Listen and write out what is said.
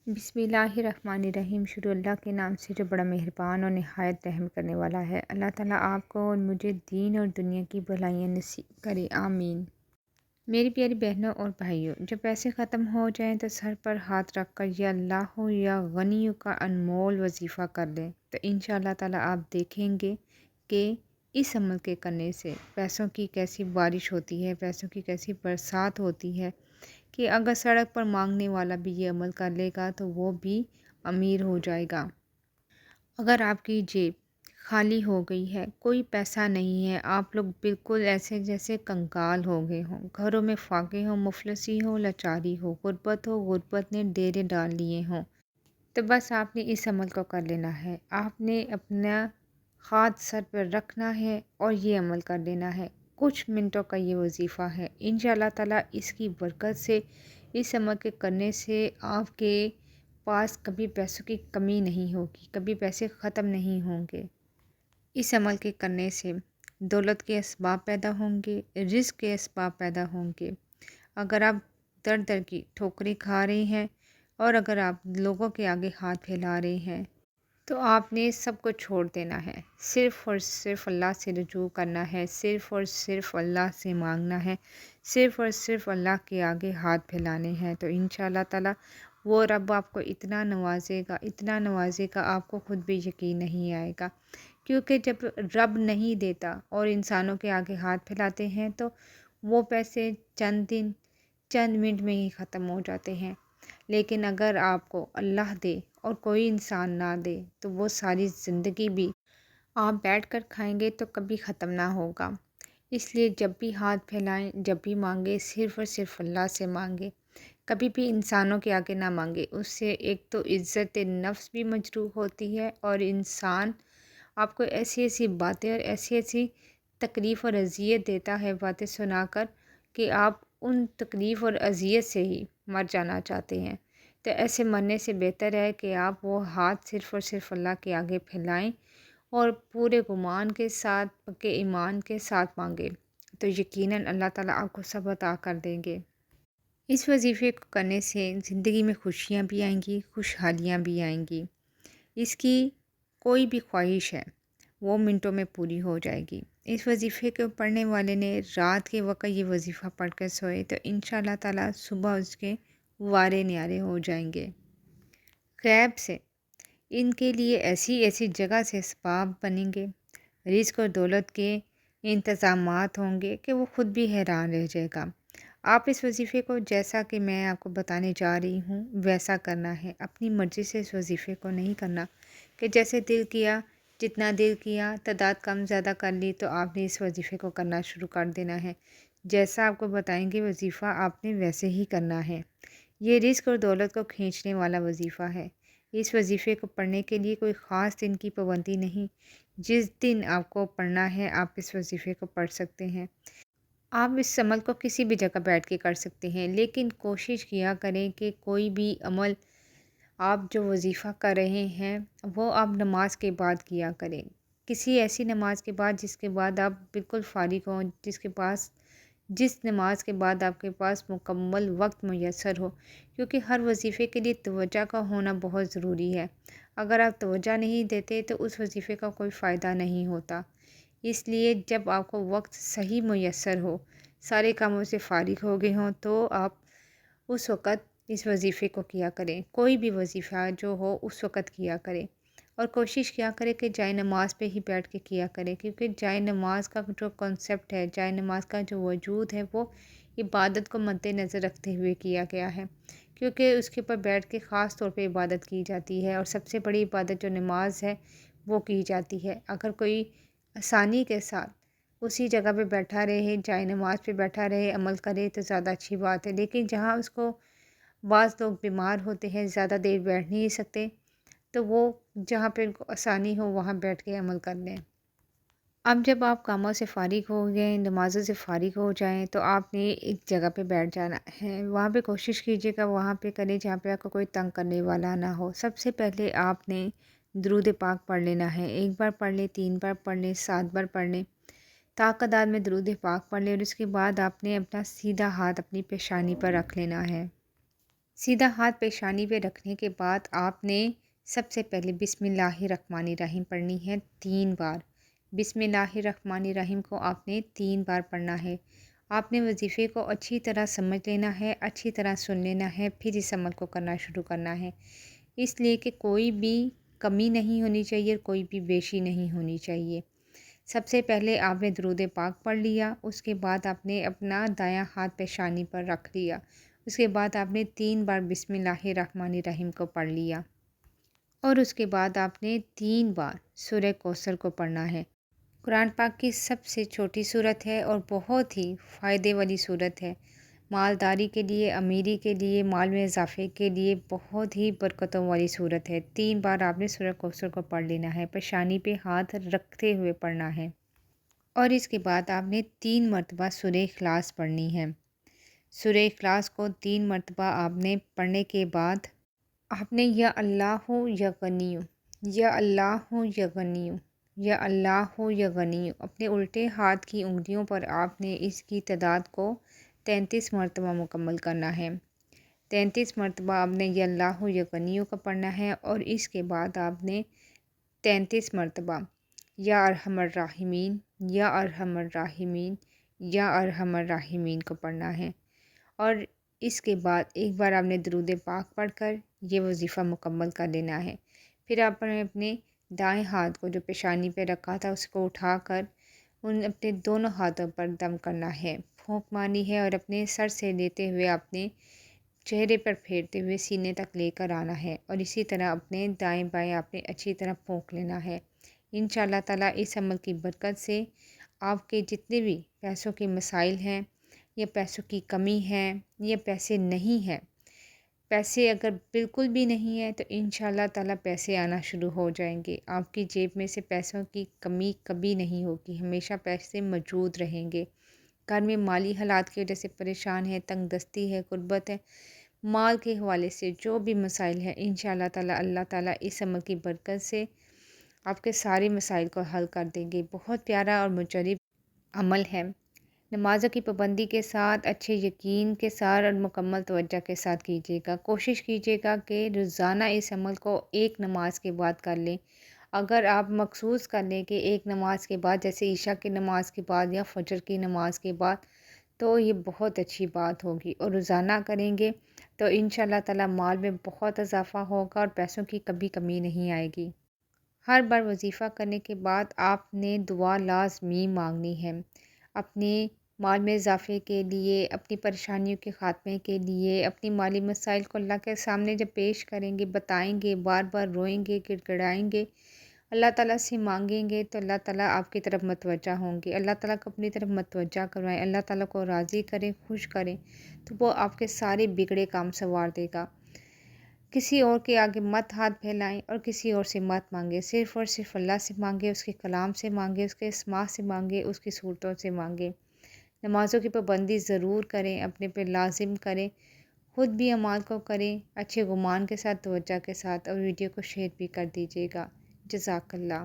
بسم اللہ الرحمن الرحیم۔ شروع اللہ کے نام سے جو بڑا مہربان اور نہایت رحم کرنے والا ہے۔ اللہ تعالیٰ آپ کو اور مجھے دین اور دنیا کی بھلائیاں نصیب کرے، آمین۔ میری پیاری بہنوں اور بھائیوں، جب پیسے ختم ہو جائیں تو سر پر ہاتھ رکھ کر یا اللہ ہو یا غنیوں کا انمول وظیفہ کر لیں تو انشاءاللہ تعالیٰ آپ دیکھیں گے کہ اس عمل کے کرنے سے پیسوں کی کیسی بارش ہوتی ہے، پیسوں کی کیسی برسات ہوتی ہے کہ اگر سڑک پر مانگنے والا بھی یہ عمل کر لے گا تو وہ بھی امیر ہو جائے گا۔ اگر آپ کی جیب خالی ہو گئی ہے، کوئی پیسہ نہیں ہے، آپ لوگ بالکل ایسے جیسے کنگال ہو گئے ہوں، گھروں میں فاقے ہوں، مفلسی ہو، لاچاری ہو، غربت نے ڈیرے ڈال لیے ہوں، تو بس آپ نے اس عمل کو کر لینا ہے۔ آپ نے اپنا ہاتھ سر پر رکھنا ہے اور یہ عمل کر لینا ہے۔ کچھ منٹوں کا یہ وظیفہ ہے، انشاءاللہ تعالیٰ اس کی برکت سے، اس عمل کے کرنے سے آپ کے پاس کبھی پیسوں کی کمی نہیں ہوگی، کبھی پیسے ختم نہیں ہوں گے۔ اس عمل کے کرنے سے دولت کے اسباب پیدا ہوں گے، رزق کے اسباب پیدا ہوں گے۔ اگر آپ در در کی ٹھوکریں کھا رہے ہیں اور اگر آپ لوگوں کے آگے ہاتھ پھیلا رہے ہیں تو آپ نے سب کو چھوڑ دینا ہے، صرف اور صرف اللہ سے رجوع کرنا ہے، صرف اور صرف اللہ سے مانگنا ہے، صرف اور صرف اللہ کے آگے ہاتھ پھیلانے ہیں تو انشاءاللہ تعالیٰ وہ رب آپ کو اتنا نوازے گا آپ کو خود بھی یقین نہیں آئے گا، کیونکہ جب رب نہیں دیتا اور انسانوں کے آگے ہاتھ پھیلاتے ہیں تو وہ پیسے چند دن چند منٹ میں ہی ختم ہو جاتے ہیں، لیکن اگر آپ کو اللہ دے اور کوئی انسان نہ دے تو وہ ساری زندگی بھی آپ بیٹھ کر کھائیں گے تو کبھی ختم نہ ہوگا۔ اس لیے جب بھی ہاتھ پھیلائیں، جب بھی مانگے، صرف اور صرف اللہ سے مانگے، کبھی بھی انسانوں کے آگے نہ مانگے۔ اس سے ایک تو عزت نفس بھی مجروح ہوتی ہے اور انسان آپ کو ایسی ایسی باتیں اور ایسی ایسی تکلیف اور اذیت دیتا ہے باتیں سنا کر کہ آپ ان تکلیف اور اذیت سے ہی مر جانا چاہتے ہیں، تو ایسے مرنے سے بہتر ہے کہ آپ وہ ہاتھ صرف اور صرف اللہ کے آگے پھیلائیں اور پورے گمان کے ساتھ، پکے ایمان کے ساتھ مانگیں تو یقیناً اللہ تعالیٰ آپ کو سب عطا کر دیں گے۔ اس وظیفے کو کرنے سے زندگی میں خوشیاں بھی آئیں گی، خوشحالیاں بھی آئیں گی۔ اس کی کوئی بھی خواہش ہے وہ منٹوں میں پوری ہو جائے گی۔ اس وظیفے کو پڑھنے والے نے رات کے وقت یہ وظیفہ پڑھ کر سوئے تو انشاءاللہ تعالیٰ صبح اس کے وارے نیارے ہو جائیں گے۔ غیب سے ان کے لیے ایسی ایسی جگہ سے اسباب بنیں گے، رزق اور دولت کے انتظامات ہوں گے کہ وہ خود بھی حیران رہ جائے گا۔ آپ اس وظیفے کو جیسا کہ میں آپ کو بتانے جا رہی ہوں ویسا کرنا ہے، اپنی مرضی سے اس وظیفے کو نہیں کرنا کہ جیسے دل کیا، جتنا دل کیا، تعداد کم زیادہ کر لی تو آپ نے اس وظیفے کو کرنا شروع کر دینا ہے۔ جیسا آپ کو بتائیں گے وظیفہ آپ نے ویسے ہی کرنا ہے۔ یہ رزق اور دولت کو کھینچنے والا وظیفہ ہے۔ اس وظیفے کو پڑھنے کے لیے کوئی خاص دن کی پابندی نہیں، جس دن آپ کو پڑھنا ہے آپ اس وظیفے کو پڑھ سکتے ہیں۔ آپ اس عمل کو کسی بھی جگہ بیٹھ کے کر سکتے ہیں، لیکن کوشش کیا کریں کہ کوئی بھی عمل آپ جو وظیفہ کر رہے ہیں وہ آپ نماز کے بعد کیا کریں، کسی ایسی نماز کے بعد جس کے بعد آپ بالکل فارغ ہوں، جس نماز کے بعد آپ کے پاس مکمل وقت میسر ہو، کیونکہ ہر وظیفے کے لیے توجہ کا ہونا بہت ضروری ہے۔ اگر آپ توجہ نہیں دیتے تو اس وظیفے کا کوئی فائدہ نہیں ہوتا۔ اس لیے جب آپ کو وقت صحیح میسر ہو، سارے کاموں سے فارغ ہو گئے ہوں تو آپ اس وقت اس وظیفے کو کیا کریں، کوئی بھی وظیفہ جو ہو اس وقت کیا کریں اور کوشش کیا کریں کہ جائے نماز پہ ہی بیٹھ کے کیا کریں، کیونکہ جائے نماز کا جو کنسیپٹ ہے، جائے نماز کا جو وجود ہے وہ عبادت کو مد نظر رکھتے ہوئے کیا گیا ہے، کیونکہ اس کے اوپر بیٹھ کے خاص طور پہ عبادت کی جاتی ہے اور سب سے بڑی عبادت جو نماز ہے وہ کی جاتی ہے۔ اگر کوئی آسانی کے ساتھ اسی جگہ پہ بیٹھا رہے، جائے نماز پہ بیٹھا رہے، عمل کرے تو زیادہ اچھی بات ہے، لیکن جہاں اس کو بعض لوگ بیمار ہوتے ہیں، زیادہ دیر بیٹھ نہیں سکتے، تو وہ جہاں پہ ان کو آسانی ہو وہاں بیٹھ کے عمل کر لیں۔ اب جب آپ کاموں سے فارغ ہو گئے، نمازوں سے فارغ ہو جائیں تو آپ نے ایک جگہ پہ بیٹھ جانا ہے، وہاں پہ کوشش کیجیے گا وہاں پہ کریں جہاں پہ آپ کو کوئی تنگ کرنے والا نہ ہو۔ سب سے پہلے آپ نے درود پاک پڑھ لینا ہے، 1 بار پڑھ لیں، 3 بار پڑھ لیں، 7 بار پڑھ لیں، تعداد میں درود پاک پڑھ لیں اور اس کے بعد آپ نے اپنا سیدھا ہاتھ اپنی پیشانی پر رکھ لینا ہے۔ سیدھا ہاتھ پیشانی پہ رکھنے کے بعد آپ نے سب سے پہلے بسم اللہ الرحمن الرحیم پڑھنی ہے 3 بار۔ بسم اللہ الرحمن الرحیم کو آپ نے 3 بار پڑھنا ہے۔ آپ نے وظیفے کو اچھی طرح سمجھ لینا ہے، اچھی طرح سن لینا ہے، پھر اس عمل کو کرنا شروع کرنا ہے، اس لیے کہ کوئی بھی کمی نہیں ہونی چاہیے اور کوئی بھی بیشی نہیں ہونی چاہیے۔ سب سے پہلے آپ نے درود پاک پڑھ لیا، اس کے بعد آپ نے اپنا دایاں ہاتھ پیشانی پر رکھ لیا، اس کے بعد آپ نے 3 بار بسم اللہ الرحمن الرحیم کو پڑھ لیا، اور اس کے بعد آپ نے 3 بار سورہ کوثر کو پڑھنا ہے۔ قرآن پاک کی سب سے چھوٹی صورت ہے اور بہت ہی فائدے والی صورت ہے۔ مالداری کے لیے، امیری کے لیے، مال میں اضافے کے لیے بہت ہی برکتوں والی صورت ہے۔ 3 بار آپ نے سورہ کوثر کو پڑھ لینا ہے، پیشانی پہ ہاتھ رکھتے ہوئے پڑھنا ہے، اور اس کے بعد آپ نے 3 مرتبہ سورہ اخلاص پڑھنی ہے۔ سورہ اخلاص کو 3 مرتبہ آپ نے پڑھنے کے بعد آپ نے یا اللہ یا غنی، یا اللہ یا غنی، یا اللہ یا غنی، اپنے الٹے ہاتھ کی انگلیوں پر آپ نے اس کی تعداد کو 33 مرتبہ مکمل کرنا ہے۔ 33 مرتبہ آپ نے یا اللہ یا غنی کا پڑھنا ہے، اور اس کے بعد آپ نے 33 مرتبہ یا ارحم الراحمین، یا ارحم الراحمین، یا ارحم الراحمین کو پڑھنا ہے، اور اس کے بعد ایک بار آپ نے درود پاک پڑھ کر یہ وظیفہ مکمل کر لینا ہے۔ پھر آپ نے اپنے دائیں ہاتھ کو جو پیشانی پہ رکھا تھا اس کو اٹھا کر اپنے دونوں ہاتھوں پر دم کرنا ہے، پھونک مارنی ہے، اور اپنے سر سے لیتے ہوئے اپنے چہرے پر پھیرتے ہوئے سینے تک لے کر آنا ہے، اور اسی طرح اپنے دائیں بائیں آپ نے اچھی طرح پھونک لینا ہے۔ انشاءاللہ تعالیٰ اس عمل کی برکت سے آپ کے جتنے بھی پیسوں کے مسائل ہیں، یا پیسوں کی کمی ہے، یا پیسے نہیں ہیں، پیسے اگر بالکل بھی نہیں ہے تو انشاءاللہ تعالیٰ پیسے آنا شروع ہو جائیں گے۔ آپ کی جیب میں سے پیسوں کی کمی کبھی نہیں ہوگی، ہمیشہ پیسے موجود رہیں گے۔ گھر میں مالی حالات کی وجہ سے پریشان ہے، تنگ دستی ہے، غربت ہے، مال کے حوالے سے جو بھی مسائل ہیں، انشاءاللہ تعالیٰ اللہ تعالیٰ اس عمل کی برکت سے آپ کے سارے مسائل کو حل کر دیں گے۔ بہت پیارا اور مجرب عمل ہے۔ نمازوں کی پابندی کے ساتھ، اچھے یقین کے ساتھ اور مکمل توجہ کے ساتھ کیجیے گا۔ کوشش کیجیے گا کہ روزانہ اس عمل کو ایک نماز کے بعد کر لیں۔ اگر آپ مخصوص کر لیں کہ ایک نماز کے بعد، جیسے عشاء کی نماز کے بعد یا فجر کی نماز کے بعد، تو یہ بہت اچھی بات ہوگی، اور روزانہ کریں گے تو انشاءاللہ تعالیٰ مال میں بہت اضافہ ہوگا اور پیسوں کی کبھی کمی نہیں آئے گی۔ ہر بار وظیفہ کرنے کے بعد آپ نے دعا لازمی مانگنی ہے، اپنے مال میں اضافے کے لیے، اپنی پریشانیوں کے خاتمے کے لیے، اپنی مالی مسائل کو اللہ کے سامنے جب پیش کریں گے، بتائیں گے، بار بار روئیں گے، گڑ گڑائیں گے، اللہ تعالیٰ سے مانگیں گے، تو اللہ تعالیٰ آپ کی طرف متوجہ ہوں گے۔ اللہ تعالیٰ کو اپنی طرف متوجہ کروائیں، اللہ تعالیٰ کو راضی کریں، خوش کریں، تو وہ آپ کے سارے بگڑے کام سنوار دے گا۔ کسی اور کے آگے مت ہاتھ پھیلائیں اور کسی اور سے مت مانگیں، صرف اور صرف اللہ سے مانگیں، اس کے کلام سے مانگیں، اس کے اسماء سے مانگیں، اس کی صورتوں سے مانگیں۔ نمازوں کی پابندی ضرور کریں، اپنے پہ لازم کریں، خود بھی اعمال کو کریں اچھے گمان کے ساتھ، توجہ کے ساتھ، اور ویڈیو کو شیئر بھی کر دیجیے گا۔ جزاک اللہ۔